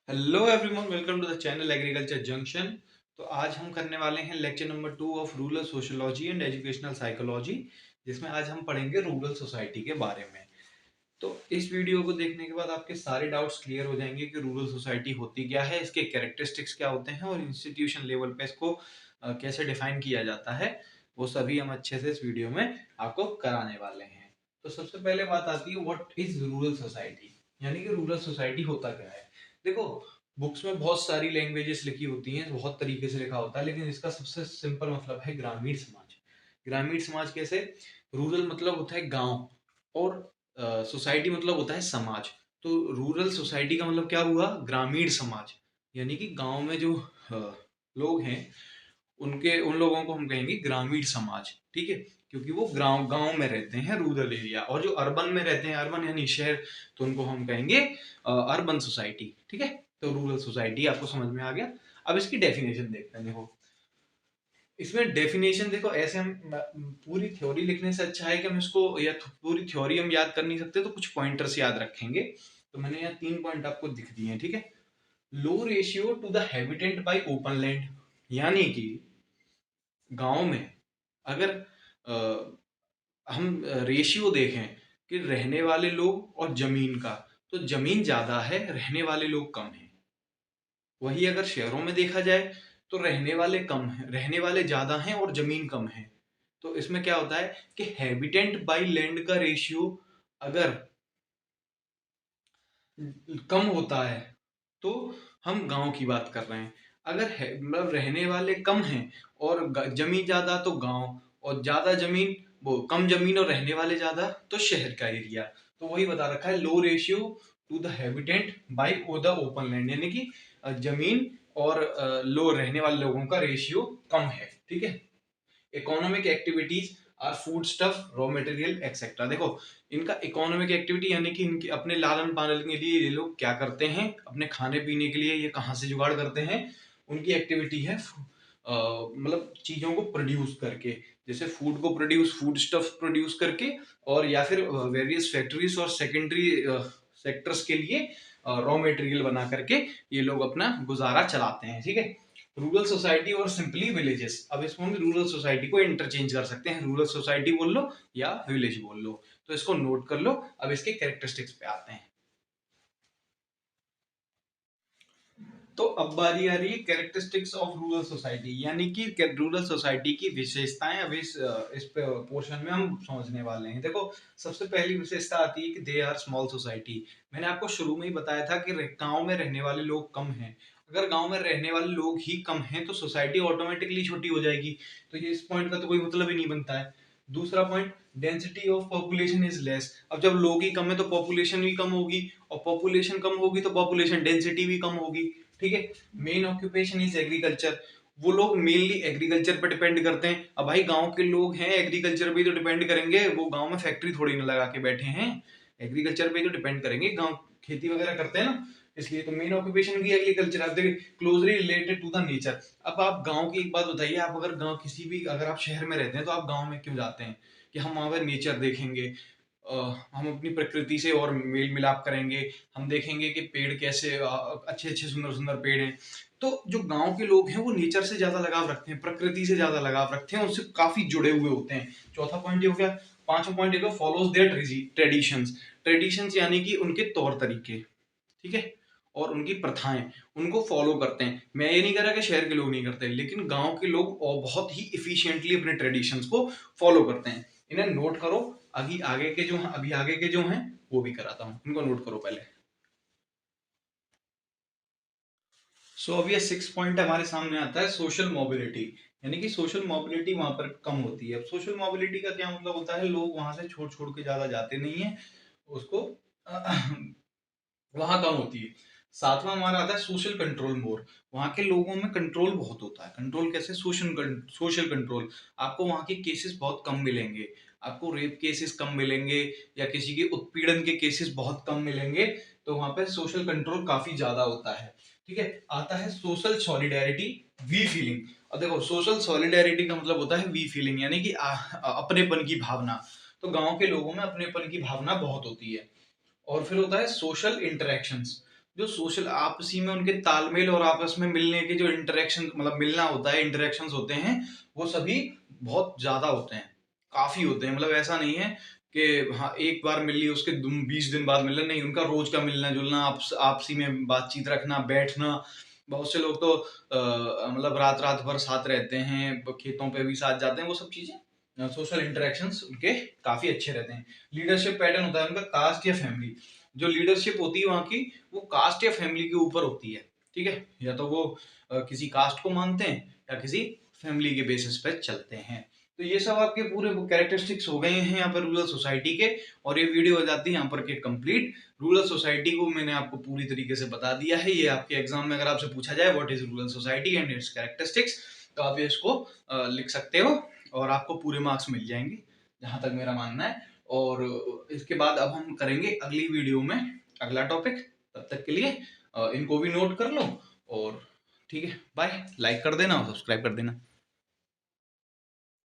Hello everyone, welcome to the channel agriculture junction. तो आज हम करने वाले हैं lecture number 2 of rural sociology and educational psychology, जिसमें आज हम पढ़ेंगे रूरल सोसाइटी के बारे में। तो इस वीडियो को देखने के बाद आपके सारे डाउट्स क्लियर हो जाएंगे कि रूरल सोसाइटी होती क्या है, इसके कैरेक्टरिस्टिक्स क्या होते हैं और इंस्टीट्यूशन लेवल पे इसको कैसे डिफाइन किया जाता है। वो सभी हम अच्छे से इस वीडियो में आपको कराने वाले हैं। तो सबसे पहले बात आती है व्हाट इज रूरल सोसाइटी, यानी कि रूरल सोसाइटी होता क्या है। देखो, बुक्स में बहुत सारी लैंग्वेजेस लिखी होती हैं, बहुत तरीके से लिखा होता है, लेकिन इसका सबसे सिंपल मतलब है ग्रामीण समाज। ग्रामीण समाज कैसे? रूरल मतलब होता है गांव, और सोसाइटी मतलब होता है समाज। तो रूरल सोसाइटी का मतलब क्या हुआ? ग्रामीण समाज, यानी कि गांव में जो अ, लोग हैं, उनके उन लोगों को हम कहेंगे ग्रामीण समाज। ठीक है, क्योंकि वो गांव गांव में रहते हैं, रूरल एरिया। और जो अर्बन में रहते हैं, अर्बन यानी शहर, तो उनको हम कहेंगे अर्बन सोसाइटी। ठीक है, तो रूरल सोसाइटी आपको समझ में आ गया। अब इसकी डेफिनेशन देखते हैं। देखो, इसमें डेफिनेशन देखो, ऐसे हम पूरी थ्योरी लिखने से अच्छा है कि हम इसको, या पूरी थ्योरी हम याद कर नहीं सकते, तो कुछ पॉइंटर्स याद रखेंगे। तो मैंने यहाँ 3 पॉइंट आपको दिख दिए हैं। ठीक है, low ratio to the habitant by open land, यानी कि गांव में अगर हम रेशियो देखें कि रहने वाले लोग और जमीन का, तो जमीन ज्यादा है, रहने वाले लोग कम हैं। वही अगर शहरों में देखा जाए तो रहने वाले कम हैं, रहने वाले ज्यादा हैं और जमीन कम है। तो इसमें क्या होता है कि हैबिटेंट बाय लैंड का रेशियो अगर कम होता है तो हम गांव की बात कर रहे हैं। अगर मतलब रहने वाले कम हैं और जमीन ज्यादा तो गांव, और ज्यादा जमीन, वो कम जमीन और रहने वाले ज्यादा तो शहर का एरिया। तो वही बता रखा है, low ratio to the habitant by the open land, यानी कि जमीन और लो रहने वाले लोगों का रेशियो कम है। ठीक है, economic activities are food stuff, raw material etcetera. देखो, इनका इकोनॉमिक एक्टिविटी यानी कि इनके अपने लालन पालन के लिए ये लोग क्या करते हैं, अपने खाने पीने के लिए ये कहाँ से जुगाड़ करते हैं। उनकी एक्टिविटी है मतलब चीजों को प्रोड्यूस करके, जैसे फूड को प्रोड्यूस, फूड स्टफ प्रोड्यूस करके, और या फिर वेरियस फैक्ट्रीज और सेकेंडरी सेक्टर्स के लिए रॉ मटेरियल बना करके ये लोग अपना गुजारा चलाते हैं। ठीक है, रूरल सोसाइटी और सिंपली विलेजेस, अब इसमें हम रूरल सोसाइटी को इंटरचेंज कर सकते हैं, रूरल सोसाइटी बोल लो या विलेज बोल लो। तो इसको नोट कर लो। अब इसके कैरेक्टरिस्टिक्स पे आते हैं। तो अब बारी आ रही है कैरेक्टरिस्टिक्स ऑफ रूरल सोसाइटी, यानी कि रूरल सोसाइटी की विशेषताएं। अब इस पोर्शन में हम समझने वाले हैं। देखो, सबसे पहली विशेषता आती है कि दे आर स्मॉल सोसाइटी। मैंने आपको शुरू में ही बताया था कि गांव में रहने वाले लोग कम हैं। अगर गांव में रहने वाले लोग ही कम हैं तो सोसाइटी ऑटोमेटिकली छोटी हो जाएगी। तो ये इस पॉइंट का तो कोई मतलब ही नहीं बनता है। दूसरा point, density of population is less. अब जब लोग ही कम है तो पॉपुलेशन भी कम होगी, और पॉपुलेशन कम होगी तो पॉपुलेशन डेंसिटी भी कम होगी। ठीक है, मेन ऑक्यूपेशन इज एग्रीकल्चर। वो लोग मेनली एग्रीकल्चर पर डिपेंड करते हैं। अब भाई गांव के लोग हैं, एग्रीकल्चर पे ही तो डिपेंड करेंगे, वो गांव में फैक्ट्री थोड़ी ना लगा के बैठे हैं, एग्रीकल्चर पे ही तो डिपेंड करेंगे। गांव खेती वगैरह करते हैं ना, इसलिए तो मेन ऑक्यूपेशन की एग्रीकल्चर। आप देखिए, closely related to the nature. अब आप गांव की एक बात बताइए, आप अगर गांव किसी भी, अगर आप शहर में रहते हैं तो आप गांव में क्यों जाते हैं? कि हम वहां पर नेचर देखेंगे, हम अपनी प्रकृति से और मेल मिलाप करेंगे, हम देखेंगे कि पेड़ कैसे अच्छे अच्छे सुंदर सुंदर पेड़ हैं। तो जो गांव के लोग हैं वो नेचर से ज्यादा लगाव रखते हैं, प्रकृति से ज्यादा लगाव रखते हैं, उनसे काफी जुड़े हुए होते हैं। चौथा पॉइंट ये हो गया। पांचवा पॉइंट ये फॉलोज देयर ट्रेडिशंस। ट्रेडिशंस यानी कि उनके तौर तरीके। ठीक है, और उनकी प्रथाएं, उनको फॉलो करते हैं। मैं ये नहीं कह रहा कि शहर के लोग नहीं करते, लेकिन गांव के लोग और बहुत ही इफिशिएंटली अपने ट्रेडिशंस को फॉलो करते हैं। इन्हें नोट करो। अभी आगे के जो हैं, अभी आगे के जो हैं वो भी कराता हूं, इनको नोट करो पहले। अभी ये 6 पॉइंट हमारे सामने आता है, सोशल मोबिलिटी। यानी कि सोशल मोबिलिटी वहां पर कम होती है। अब सोशल मोबिलिटी का क्या मतलब होता है? लोग वहां से छोड़ छोड़ के ज्यादा जाते नहीं है, उसको वहां कम होती है। सातवां हमारा आता है सोशल कंट्रोल मोर। वहां के लोगों में कंट्रोल बहुत होता है। कंट्रोल कैसे? Social control. आपको वहां के केसेस बहुत कम मिलेंगे, आपको रेप केसेस कम मिलेंगे, या किसी के उत्पीड़न के केसेस बहुत कम मिलेंगे। तो वहां पे सोशल कंट्रोल काफी ज्यादा होता है। ठीक है, आता है सोशल सॉलिडेरिटी, वी फीलिंग। और देखो, सोशल सॉलिडेरिटी का मतलब होता है वी फीलिंग, यानी कि अपनेपन की भावना। तो गांव के लोगों में अपनेपन की भावना बहुत होती है। और फिर होता है सोशल इंटरेक्शंस। जो सोशल आपसी में उनके तालमेल और आपस में मिलने के जो इंटरेक्शन मतलब मिलना होता है, इंटरेक्शंस होते हैं, वो सभी बहुत ज़्यादा होते हैं, काफ़ी होते हैं। मतलब ऐसा नहीं है कि हाँ, एक बार मिल लिए उसके 20 दिन बाद मिलना, नहीं, उनका रोज का मिलना-जुलना, आपसी में बातचीत रखना, बैठना। बहुत से लोग तो मतलब रात-रात भर साथ रहते हैं, खेतों पे भी साथ जाते हैं, वो सब चीज़ें सोशल इंटरेक्शंस उनके काफ़ी अच्छे रहते हैं। लीडरशिप पैटर्न होता है उनका कास्ट या फैमिली। जो लीडरशिप होती है वहाँ की, वो कास्ट या फैमिली के ऊपर होती है, ठीक है? या तो वो किसी कास्ट को मानते हैं या किसी फैमिली के बेसिस पे चलते हैं। तो ये सब आपके पूरे वो कैरेक्टरिस्टिक्स हो गए हैं यहाँ पर रूरल सोसाइटी के, और ये वीडियो हो जाती है यहाँ पर के कंप्लीट। रूरल सोसाइटी को मैंने आपको पूरी तरीके से बता दिया है। ये आपके एग्जाम में अगर आपसे पूछा जाए what is rural society and it's characteristics, तो आप ये इसको लिख सकते हो और आपको पूरे मार्क्स मिल जाएंगे, जहां तक मेरा मानना है। और इसके बाद अब हम करेंगे अगली वीडियो में अगला टॉपिक। तब तक के लिए इनको भी नोट कर लो, और ठीक है, बाय। लाइक कर देना और सब्सक्राइब कर देना।